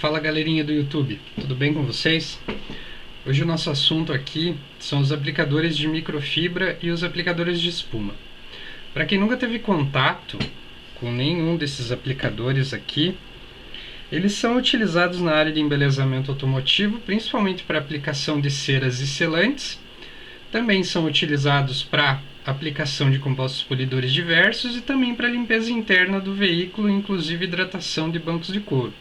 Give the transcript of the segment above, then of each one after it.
Fala galerinha do YouTube, tudo bem com vocês? Hoje o nosso assunto aqui são os aplicadores de microfibra e os aplicadores de espuma. Para quem nunca teve contato com nenhum desses aplicadores aqui, eles são utilizados na área de embelezamento automotivo, principalmente para aplicação de ceras e selantes. Também são utilizados para aplicação de compostos polidores diversos e também para limpeza interna do veículo, inclusive hidratação de bancos de couro.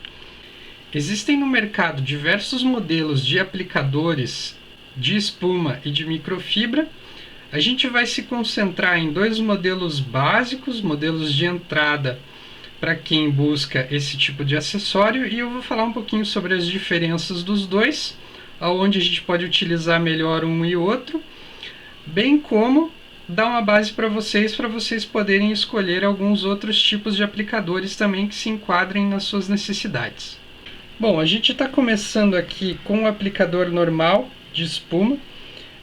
Existem no mercado diversos modelos de aplicadores de espuma e de microfibra. A gente vai se concentrar em dois modelos básicos, modelos de entrada para quem busca esse tipo de acessório, e eu vou falar um pouquinho sobre as diferenças dos dois, aonde a gente pode utilizar melhor um e outro, bem como dar uma base para vocês poderem escolher alguns outros tipos de aplicadores também que se enquadrem nas suas necessidades. Bom, a gente está começando aqui com o aplicador normal de espuma.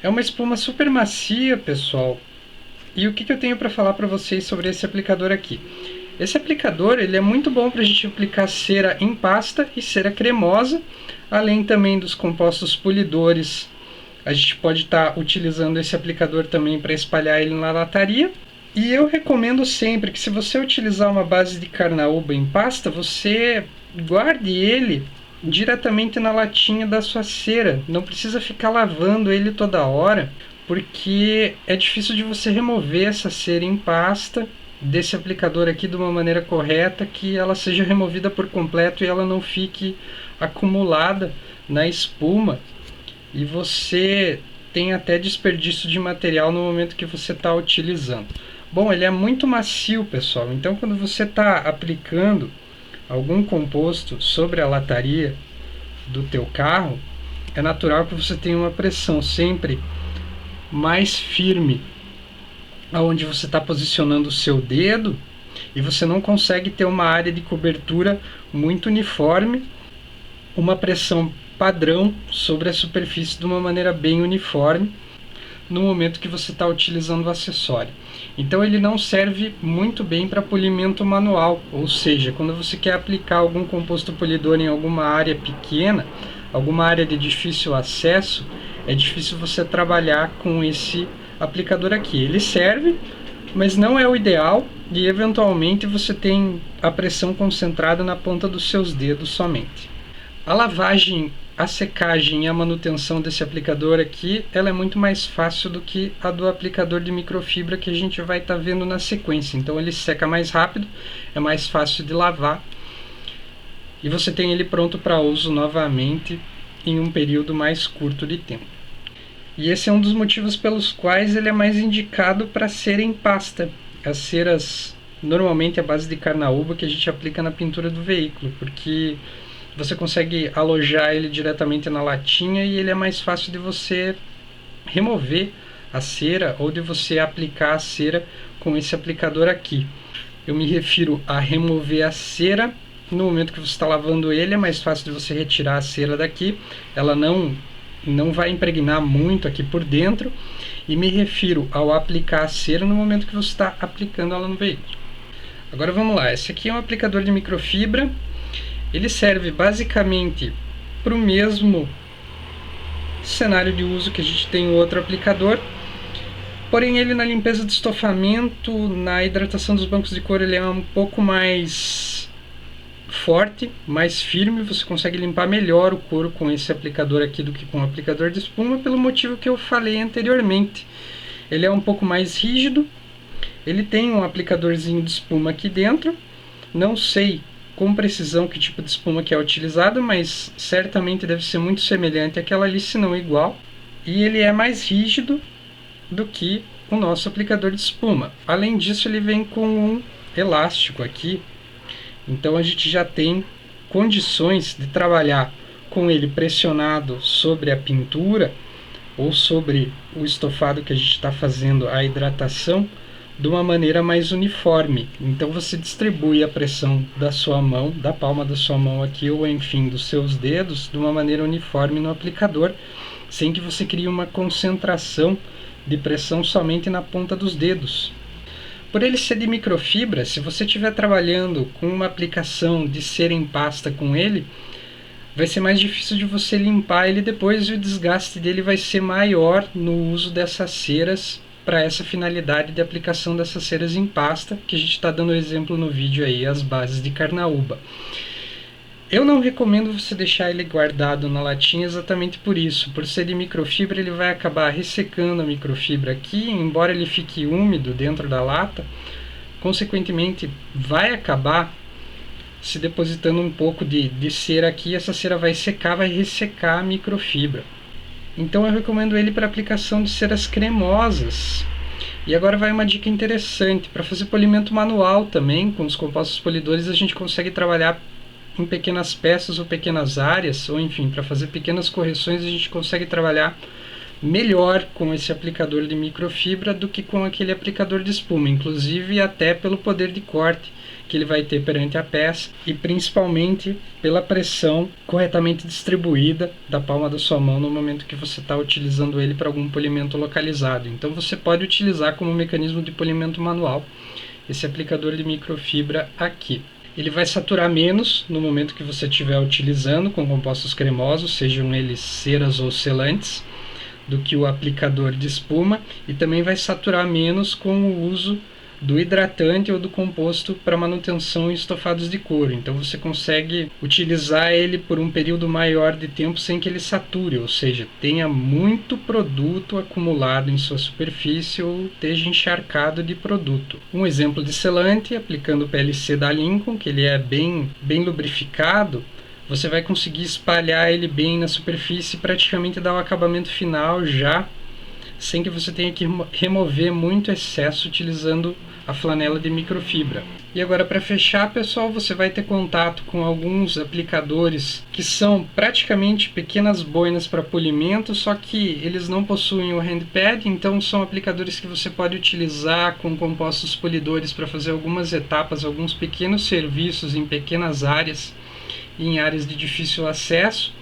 É uma espuma super macia, pessoal. E o que eu tenho para falar para vocês sobre esse aplicador aqui? Esse aplicador ele é muito bom para a gente aplicar cera em pasta e cera cremosa, além também dos compostos polidores. A gente pode estar utilizando esse aplicador também para espalhar ele na lataria. E eu recomendo sempre que, se você utilizar uma base de carnaúba em pasta, você guarde ele diretamente na latinha da sua cera. Não precisa ficar lavando ele toda hora, porque é difícil de você remover essa cera em pasta desse aplicador aqui de uma maneira correta, que ela seja removida por completo e ela não fique acumulada na espuma, e você tem até desperdício de material no momento que você está utilizando. Bom, ele é muito macio, pessoal, então quando você está aplicando algum composto sobre a lataria do teu carro, é natural que você tenha uma pressão sempre mais firme aonde você está posicionando o seu dedo, e você não consegue ter uma área de cobertura muito uniforme, uma pressão padrão sobre a superfície de uma maneira bem uniforme no momento que você está utilizando o acessório. Então ele não serve muito bem para polimento manual, ou seja, quando você quer aplicar algum composto polidor em alguma área pequena, alguma área de difícil acesso, é difícil você trabalhar com esse aplicador aqui. Ele serve, mas não é o ideal, e eventualmente você tem a pressão concentrada na ponta dos seus dedos somente. A lavagem, a secagem e a manutenção desse aplicador aqui, ela é muito mais fácil do que a do aplicador de microfibra que a gente vai estar vendo na sequência. Então ele seca mais rápido, é mais fácil de lavar, e você tem ele pronto para uso novamente em um período mais curto de tempo. E esse é um dos motivos pelos quais ele é mais indicado para cera em pasta. As ceras normalmente à base de carnaúba que a gente aplica na pintura do veículo, porque você consegue alojar ele diretamente na latinha e ele é mais fácil de você remover a cera ou de você aplicar a cera com esse aplicador aqui. Eu me refiro a remover a cera no momento que você está lavando ele. É mais fácil de você retirar a cera daqui, ela não vai impregnar muito aqui por dentro, e me refiro ao aplicar a cera no momento que você está aplicando ela no veículo. Agora vamos lá, esse aqui é um aplicador de microfibra. Ele serve basicamente para o mesmo cenário de uso que a gente tem o outro aplicador, porém ele na limpeza de estofamento, na hidratação dos bancos de couro, ele é um pouco mais forte, mais firme. Você consegue limpar melhor o couro com esse aplicador aqui do que com o aplicador de espuma, pelo motivo que eu falei anteriormente. Ele é um pouco mais rígido, ele tem um aplicadorzinho de espuma aqui dentro. Não sei com precisão que tipo de espuma que é utilizado, mas certamente deve ser muito semelhante àquela ali, se não igual. E ele é mais rígido do que o nosso aplicador de espuma. Além disso, ele vem com um elástico aqui, então a gente já tem condições de trabalhar com ele pressionado sobre a pintura ou sobre o estofado que a gente está fazendo a hidratação de uma maneira mais uniforme. Então você distribui a pressão da sua mão, da palma da sua mão aqui, ou enfim dos seus dedos, de uma maneira uniforme no aplicador, sem que você crie uma concentração de pressão somente na ponta dos dedos. Por ele ser de microfibra, se você estiver trabalhando com uma aplicação de cera em pasta com ele, vai ser mais difícil de você limpar ele depois e o desgaste dele vai ser maior no uso dessas ceras para essa finalidade de aplicação dessas ceras em pasta, que a gente está dando exemplo no vídeo aí, as bases de carnaúba. Eu não recomendo você deixar ele guardado na latinha exatamente por isso. Por ser de microfibra, ele vai acabar ressecando a microfibra aqui, embora ele fique úmido dentro da lata, consequentemente vai acabar se depositando um pouco de cera aqui, essa cera vai secar, vai ressecar a microfibra. Então eu recomendo ele para aplicação de ceras cremosas. E agora vai uma dica interessante, para fazer polimento manual também, com os compostos polidores a gente consegue trabalhar em pequenas peças ou pequenas áreas, ou enfim, para fazer pequenas correções a gente consegue trabalhar melhor com esse aplicador de microfibra do que com aquele aplicador de espuma, inclusive até pelo poder de corte que ele vai ter perante a peça e principalmente pela pressão corretamente distribuída da palma da sua mão no momento que você está utilizando ele para algum polimento localizado. Então você pode utilizar como mecanismo de polimento manual esse aplicador de microfibra aqui. Ele vai saturar menos no momento que você estiver utilizando com compostos cremosos, sejam eles ceras ou selantes, do que o aplicador de espuma, e também vai saturar menos com o uso do hidratante ou do composto para manutenção em estofados de couro. Então você consegue utilizar ele por um período maior de tempo sem que ele sature, ou seja, tenha muito produto acumulado em sua superfície ou esteja encharcado de produto. Um exemplo de selante, aplicando o PLC da Lincoln, que ele é bem lubrificado, você vai conseguir espalhar ele bem na superfície e praticamente dar o acabamento final já, sem que você tenha que remover muito excesso utilizando a flanela de microfibra. E agora, para fechar, pessoal, você vai ter contato com alguns aplicadores que são praticamente pequenas boinas para polimento, só que eles não possuem o handpad, então são aplicadores que você pode utilizar com compostos polidores para fazer algumas etapas, alguns pequenos serviços em pequenas áreas e em áreas de difícil acesso,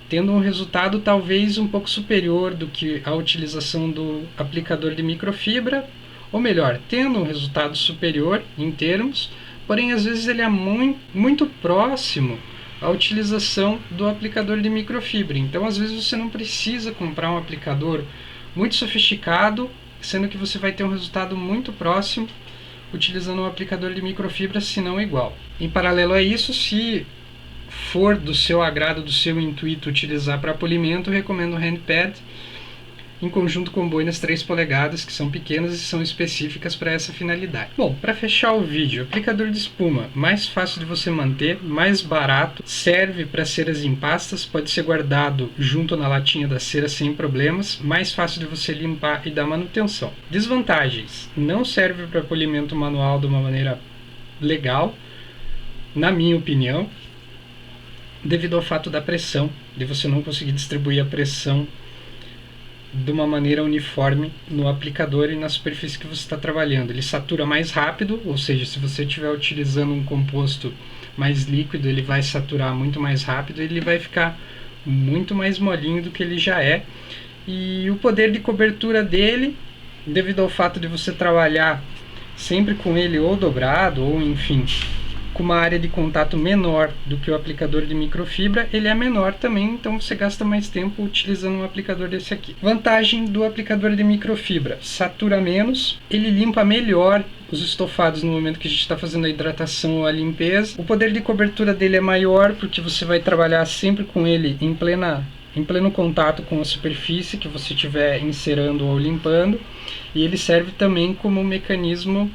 tendo um resultado talvez um pouco superior do que a utilização do aplicador de microfibra, ou melhor, tendo um resultado superior em termos, porém às vezes ele é muito próximo à utilização do aplicador de microfibra. Então às vezes você não precisa comprar um aplicador muito sofisticado, sendo que você vai ter um resultado muito próximo utilizando um aplicador de microfibra, se não igual. Em paralelo a isso, se for do seu agrado, do seu intuito utilizar para polimento, eu recomendo o handpad em conjunto com boinas 3 polegadas, que são pequenas e são específicas para essa finalidade. Bom, para fechar o vídeo, aplicador de espuma, mais fácil de você manter, mais barato, serve para ceras em pastas, pode ser guardado junto na latinha da cera sem problemas, mais fácil de você limpar e dar manutenção. Desvantagens: não serve para polimento manual de uma maneira legal, na minha opinião, devido ao fato da pressão, de você não conseguir distribuir a pressão de uma maneira uniforme no aplicador e na superfície que você está trabalhando. Ele satura mais rápido, ou seja, se você estiver utilizando um composto mais líquido, ele vai saturar muito mais rápido e ele vai ficar muito mais molinho do que ele já é. E o poder de cobertura dele, devido ao fato de você trabalhar sempre com ele ou dobrado, ou enfim, com uma área de contato menor do que o aplicador de microfibra, ele é menor também, então você gasta mais tempo utilizando um aplicador desse aqui. Vantagem do aplicador de microfibra: satura menos, ele limpa melhor os estofados no momento que a gente está fazendo a hidratação ou a limpeza. O poder de cobertura dele é maior, porque você vai trabalhar sempre com ele em pleno contato com a superfície que você estiver encerando ou limpando, e ele serve também como um mecanismo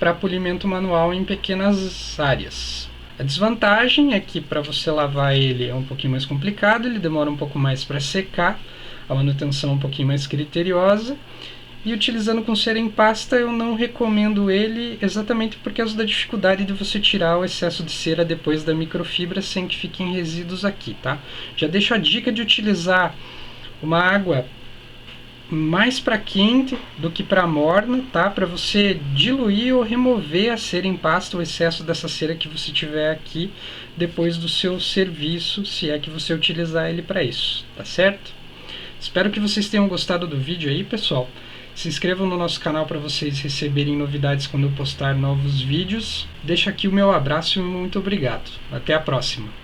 para polimento manual em pequenas áreas. A desvantagem é que para você lavar ele é um pouquinho mais complicado, ele demora um pouco mais para secar, a manutenção é um pouquinho mais criteriosa, e utilizando com cera em pasta eu não recomendo ele, exatamente por causa da dificuldade de você tirar o excesso de cera depois da microfibra sem que fiquem resíduos aqui, tá? Já deixo a dica de utilizar uma água mais para quente do que para morna, tá? Para você diluir ou remover a cera em pasta, o excesso dessa cera que você tiver aqui depois do seu serviço, se é que você utilizar ele para isso, tá certo? Espero que vocês tenham gostado do vídeo aí, pessoal. Se inscrevam no nosso canal para vocês receberem novidades quando eu postar novos vídeos. Deixo aqui o meu abraço e muito obrigado. Até a próxima!